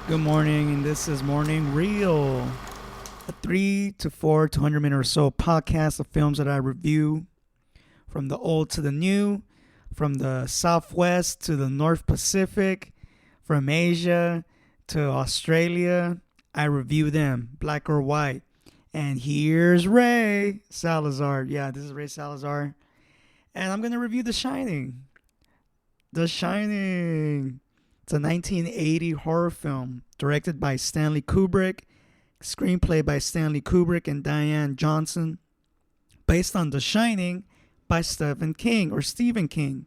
Good morning, and this is Morning Reel, a 200 minute or so podcast of films that I review from the old to the new, from the Southwest to the North Pacific, from Asia to Australia. I review them, black or white. And here's Ray Salazar. Yeah, this is Ray Salazar. And I'm going to review The Shining. The Shining. It's a 1980 horror film directed by Stanley Kubrick, screenplay by Stanley Kubrick and Diane Johnson, based on The Shining by Stephen King,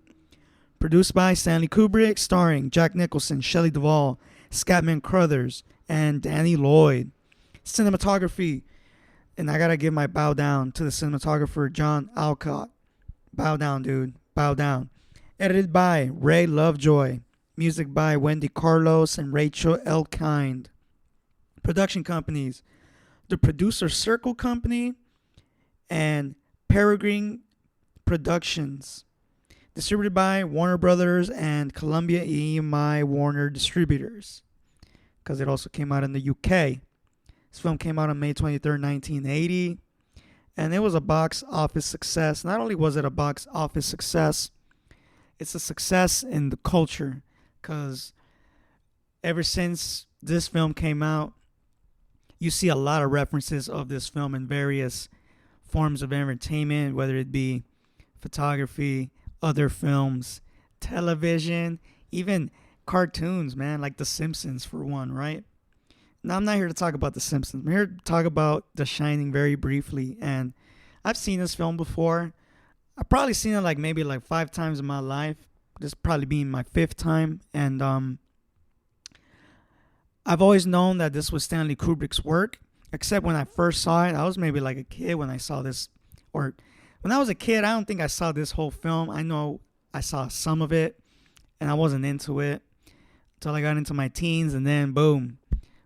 produced by Stanley Kubrick, starring Jack Nicholson, Shelley Duvall, Scatman Crothers, and Danny Lloyd. Cinematography, and I gotta give my bow down to the cinematographer John Alcott. Bow down, dude. Bow down. Edited by Ray Lovejoy. Music by Wendy Carlos and Rachel Elkind. Production companies: The Producer Circle Company and Peregrine Productions. Distributed by Warner Brothers and Columbia EMI Warner Distributors, because it also came out in the UK. This film came out on May 23rd, 1980, and it was a box office success. Not only was it a box office success, it's a success in the culture, because ever since this film came out, you see a lot of references of this film in various forms of entertainment, whether it be photography, other films, television, even cartoons, man, like The Simpsons for one, right? Now, I'm not here to talk about The Simpsons. I'm here to talk about The Shining very briefly, and I've seen this film before. I've probably seen it maybe 5 times in my life. This probably being my 5th time, and I've always known that this was Stanley Kubrick's work, except when I first saw it. I was maybe like a kid when I saw this, or when I was a kid, I don't think I saw this whole film. I know I saw some of it, and I wasn't into it until I got into my teens, and then boom,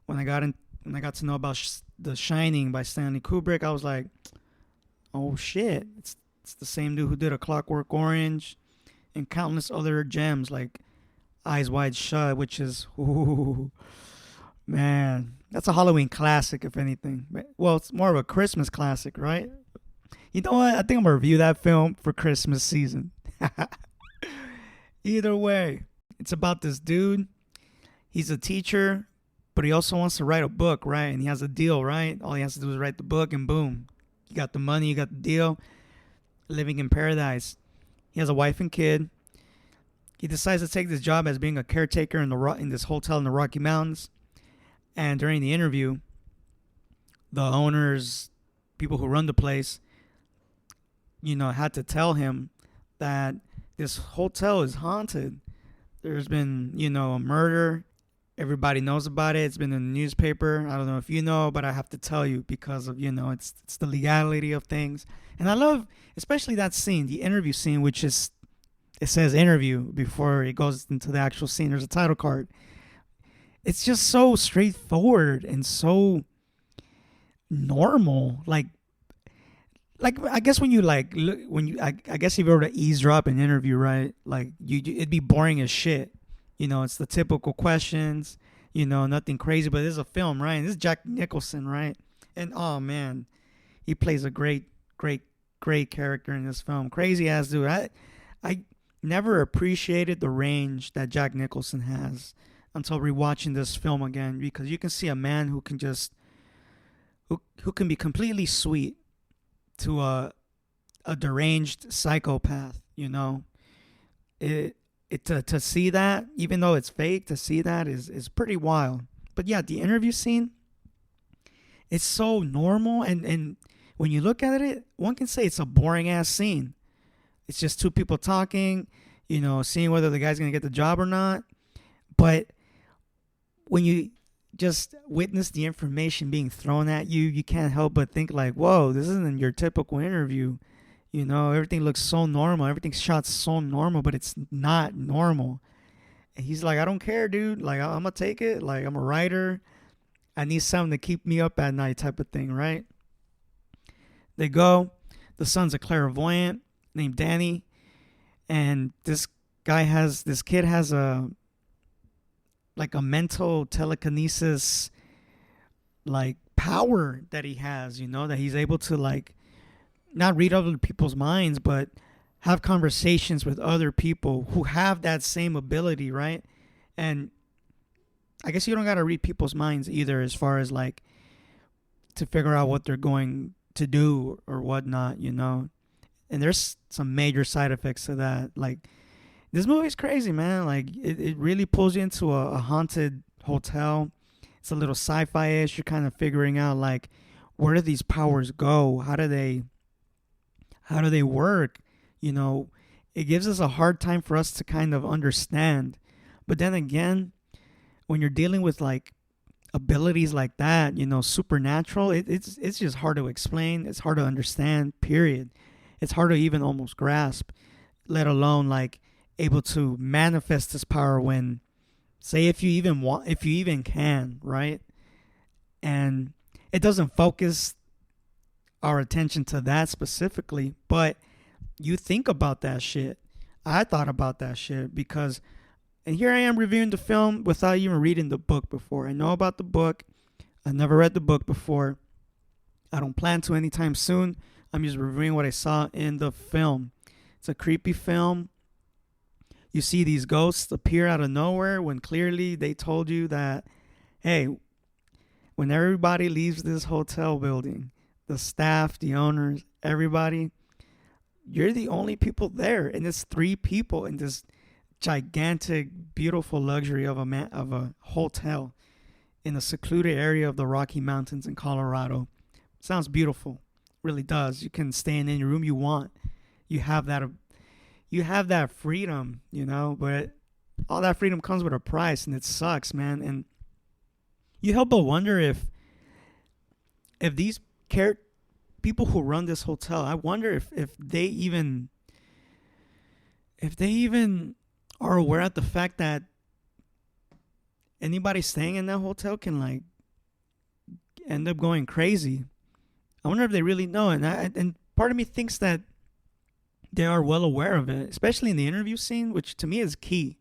when I got to know about The Shining by Stanley Kubrick, I was like, oh shit, it's the same dude who did A Clockwork Orange and countless other gems like Eyes Wide Shut, which is, ooh, man, that's a Halloween classic, if anything. Well, it's more of a Christmas classic, right? You know what? I think I'm going to review that film for Christmas season. Either way, it's about this dude. He's a teacher, but he also wants to write a book, right? And he has a deal, right? All he has to do is write the book, and boom, you got the money, you got the deal, living in paradise. He has a wife and kid. He decides to take this job as being a caretaker in this hotel in the Rocky Mountains. And during the interview, the owners, people who run the place, had to tell him that this hotel is haunted. There's been, a murder. Everybody knows about it. It's been in the newspaper. I don't know if you know, but I have to tell you because of, it's the legality of things. And I love, especially that scene, the interview scene, which is, it says interview before it goes into the actual scene. There's a title card. It's just so straightforward and so normal. Like I guess when you look, I guess if you were to eavesdrop an interview, right? It'd be boring as shit. It's the typical questions, nothing crazy, but this is a film, right? And this is Jack Nicholson, right? And oh man, he plays a great character in this film. Crazy ass dude. I never appreciated the range that Jack Nicholson has until rewatching this film again, because you can see a man who can who can be completely sweet to a deranged psychopath. To see that, even though it's fake, to see that is pretty wild. But yeah, the interview scene, it's so normal, and when you look at it, one can say it's a boring ass scene. It's just two people talking, seeing whether the guy's gonna get the job or not. But when you just witness the information being thrown at you, you can't help but think whoa, this isn't your typical interview. Everything looks so normal. Everything's shot so normal, but it's not normal. And he's like, I don't care, dude. I'm going to take it. I'm a writer. I need something to keep me up at night type of thing, right? They go. The son's a clairvoyant named Danny. And this kid has a like a mental telekinesis like power that he has, that he's able to like not read other people's minds, but have conversations with other people who have that same ability, right? And I guess you don't got to read people's minds either, as far as like to figure out what they're going to do or whatnot. And there's some major side effects to that. Like, this movie's crazy, man. Like, it really pulls you into a haunted hotel. It's a little sci-fi-ish. You're kind of figuring out, like, where do these powers go? How do they work? It gives us a hard time for us to kind of understand. But then again, when you're dealing with like abilities like that, supernatural, it's just hard to explain. It's hard to understand, period. It's hard to even almost grasp, let alone like able to manifest this power when, say, if you even can, right? And it doesn't focus our attention to that specifically, but you think about that shit. I thought about that shit because, and here I am reviewing the film without even reading the book before. I know about the book. I never read the book before. I don't plan to anytime soon. I'm just reviewing what I saw in the film. It's a creepy film. You see these ghosts appear out of nowhere when clearly they told you that, hey, when everybody leaves this hotel building, the staff, the owners, everybody, you're the only people there. And it's 3 people in this gigantic, beautiful luxury of a hotel in a secluded area of the Rocky Mountains in Colorado. Sounds beautiful, really does. You can stay in any room you want. You have that freedom, but all that freedom comes with a price, and it sucks, man. And you help but wonder if these people who run this hotel, I wonder if they even are aware of the fact that anybody staying in that hotel can like end up going crazy. I wonder if they really know. And part of me thinks that they are well aware of it, especially in the interview scene, which to me is key,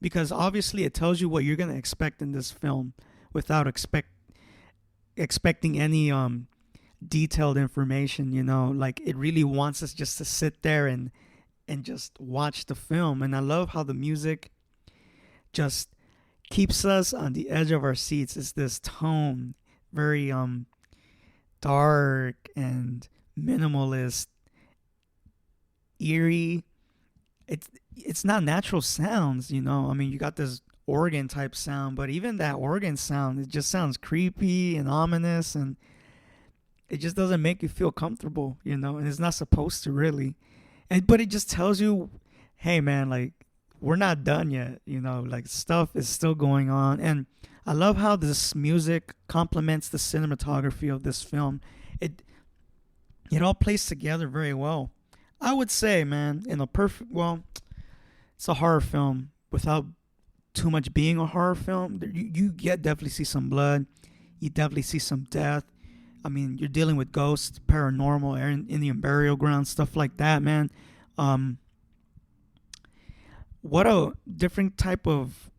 because obviously it tells you what you're going to expect in this film without expecting any detailed information. Like, it really wants us just to sit there and just watch the film. And I love how the music just keeps us on the edge of our seats. It's this tone, very dark and minimalist, eerie. It's not natural sounds, I mean, you got this organ type sound, but even that organ sound, it just sounds creepy and ominous, and it just doesn't make you feel comfortable, and it's not supposed to really. But it just tells you, hey man, like, we're not done yet, like, stuff is still going on. And I love how this music complements the cinematography of this film. It all plays together very well. I would say, man, it's a horror film without too much being a horror film. You definitely see some blood. You definitely see some death. I mean, you're dealing with ghosts, paranormal, Indian burial ground, stuff like that, man. What a different type of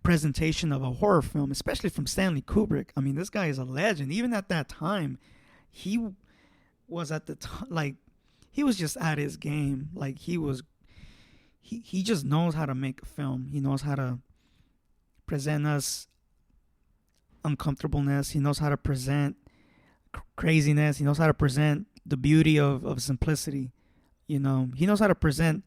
presentation of a horror film, especially from Stanley Kubrick. I mean, this guy is a legend. Even at that time, he was he was just at his game. Like, he just knows how to make a film. He knows how to present us uncomfortableness. He knows how to present craziness. He knows how to present the beauty of simplicity. He knows how to present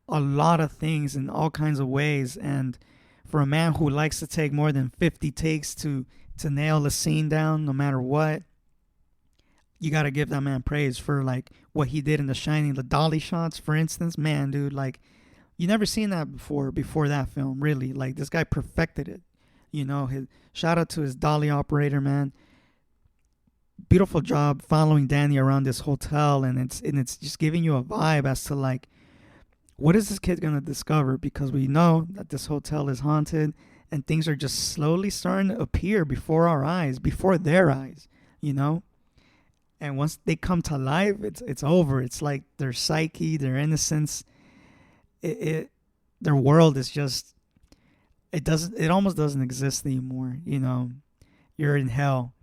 a lot of things in all kinds of ways. And for a man who likes to take more than 50 takes to nail a scene down, no matter what, you got to give that man praise for like what he did in The Shining, the dolly shots, for instance. Man, dude, like, you never seen that before that film, really. Like, this guy perfected it. His shout out to his dolly operator, man. Beautiful job following Danny around this hotel, and it's just giving you a vibe as to like, what is this kid gonna discover? Because we know that this hotel is haunted, and things are just slowly starting to appear before our eyes, before their eyes, And once they come to life, it's over. It's like their psyche, their innocence, their world is just it almost doesn't exist anymore. You're in hell.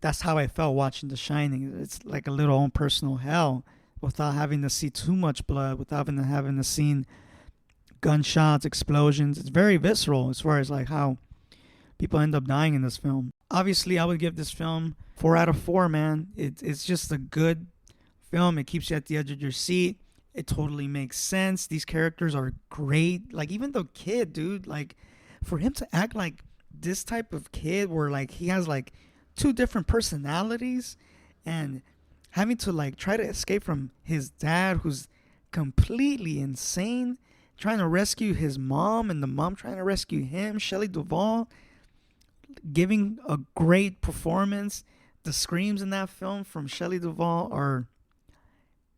That's how I felt watching The Shining. It's like a little own personal hell without having to see too much blood, without having to see gunshots, explosions. It's very visceral as far as like how people end up dying in this film. Obviously, I would give this film 4 out of 4, man. It's just a good film. It keeps you at the edge of your seat. It totally makes sense. These characters are great. Like, even the kid, dude, like, for him to act like this type of kid where, like, he has, like, 2 different personalities and having to, like, try to escape from his dad who's completely insane, trying to rescue his mom and the mom trying to rescue him. Shelley Duvall giving a great performance. The screams in that film from Shelley Duvall are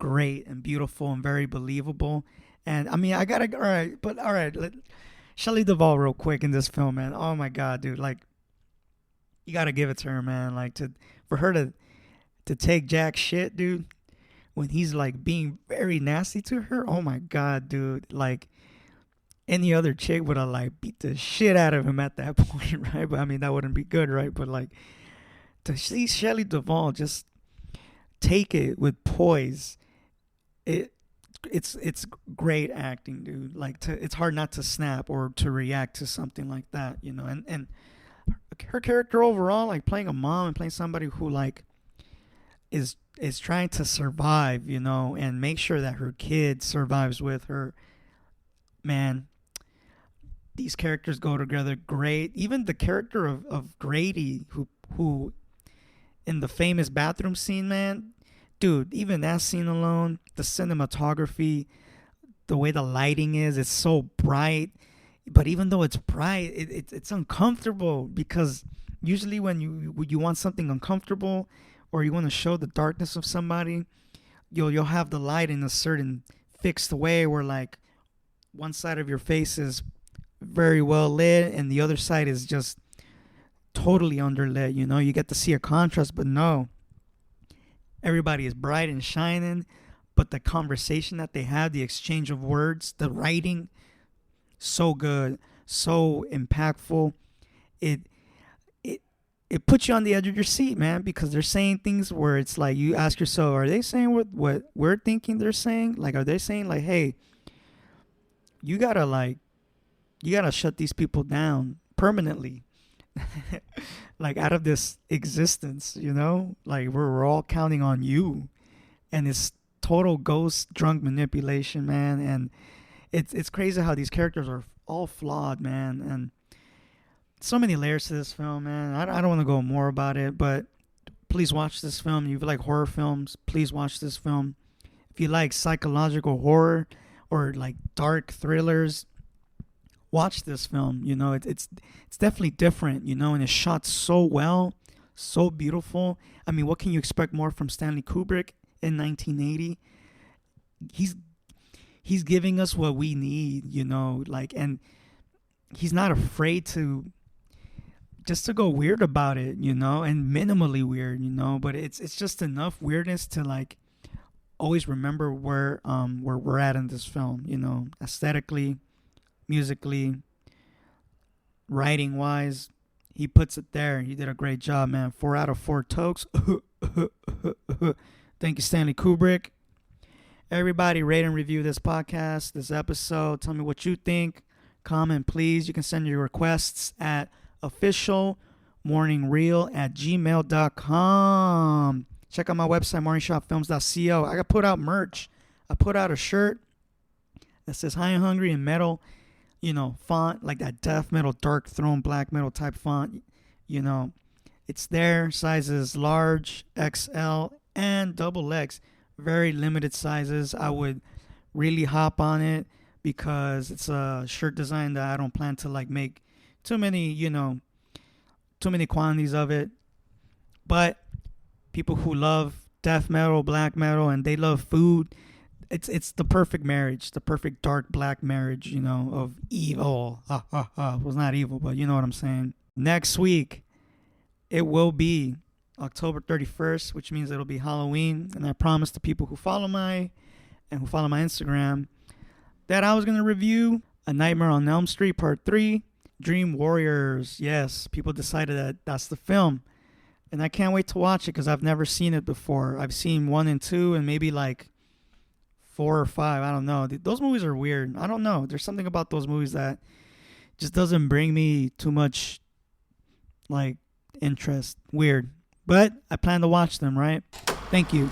great and beautiful and very believable. And I mean, all right, Shelley Duvall real quick in this film, man. Oh my god, dude, like, you gotta give it to her, man. Like, for her to take jack shit, dude, when he's like being very nasty to her. Oh my god, dude, like, any other chick would have like beat the shit out of him at that point, right? But I mean, that wouldn't be good, right? But like, to see Shelley Duvall just take it with poise, it's great acting, dude. Like, it's hard not to snap or to react to something like that, And her character overall, like playing a mom and playing somebody who like is trying to survive, and make sure that her kid survives with her. Man, these characters go together great. Even the character of Grady, who in the famous bathroom scene, man, dude, even that scene alone, the cinematography, the way the lighting is, it's so bright. But even though it's bright, it's uncomfortable, because usually when you want something uncomfortable or you want to show the darkness of somebody, you'll have the light in a certain fixed way where like one side of your face is very well lit and the other side is just totally underlit. You get to see a contrast, but no, everybody is bright and shining. But the conversation that they have, the exchange of words, the writing, so good, so impactful. It puts you on the edge of your seat, man, because they're saying things where it's like you ask yourself, are they saying what we're thinking they're saying? Like, are they saying like, hey, you gotta shut these people down permanently, like out of this existence, like we're all counting on you. And it's total ghost drunk manipulation, man. And it's crazy how these characters are all flawed, man. And so many layers to this film, man. I don't want to go more about it, but please watch this film. If you like horror films, please watch this film. If you like psychological horror or like dark thrillers, watch this film. It's definitely different, and it's shot so well, so beautiful. I mean, what can you expect more from Stanley Kubrick in 1980? He's giving us what we need, like, and he's not afraid to go weird about it, and minimally weird, but it's just enough weirdness to like always remember where we're at in this film, aesthetically, musically, writing wise. He puts it there. He did a great job, man. 4 out of 4 tokes. Thank you, Stanley Kubrick. Everybody, rate and review this podcast, this episode. Tell me what you think. Comment, please. You can send your requests at officialmorningreel@gmail.com. Check out my website, morningshopfilms.co. I got put out merch. I put out a shirt that says High and Hungry in metal, font, like that death metal, dark throne, black metal type font. It's there. Sizes large, XL, and XXX. Very limited sizes. I would really hop on it because it's a shirt design that I don't plan to like make too many quantities of it. But people who love death metal, black metal, and they love food, it's the perfect marriage, the perfect dark black marriage, of evil. Well, it's not evil, but you know what I'm saying. Next week, it will be October 31st, which means it'll be Halloween. And I promised the people who follow my Instagram that I was going to review A Nightmare on Elm Street Part 3, Dream Warriors. Yes, people decided that that's the film. And I can't wait to watch it because I've never seen it before. I've seen 1 and 2 and maybe like 4 or 5. I don't know. Those movies are weird. I don't know. There's something about those movies that just doesn't bring me too much like interest. Weird. But I plan to watch them, right? Thank you.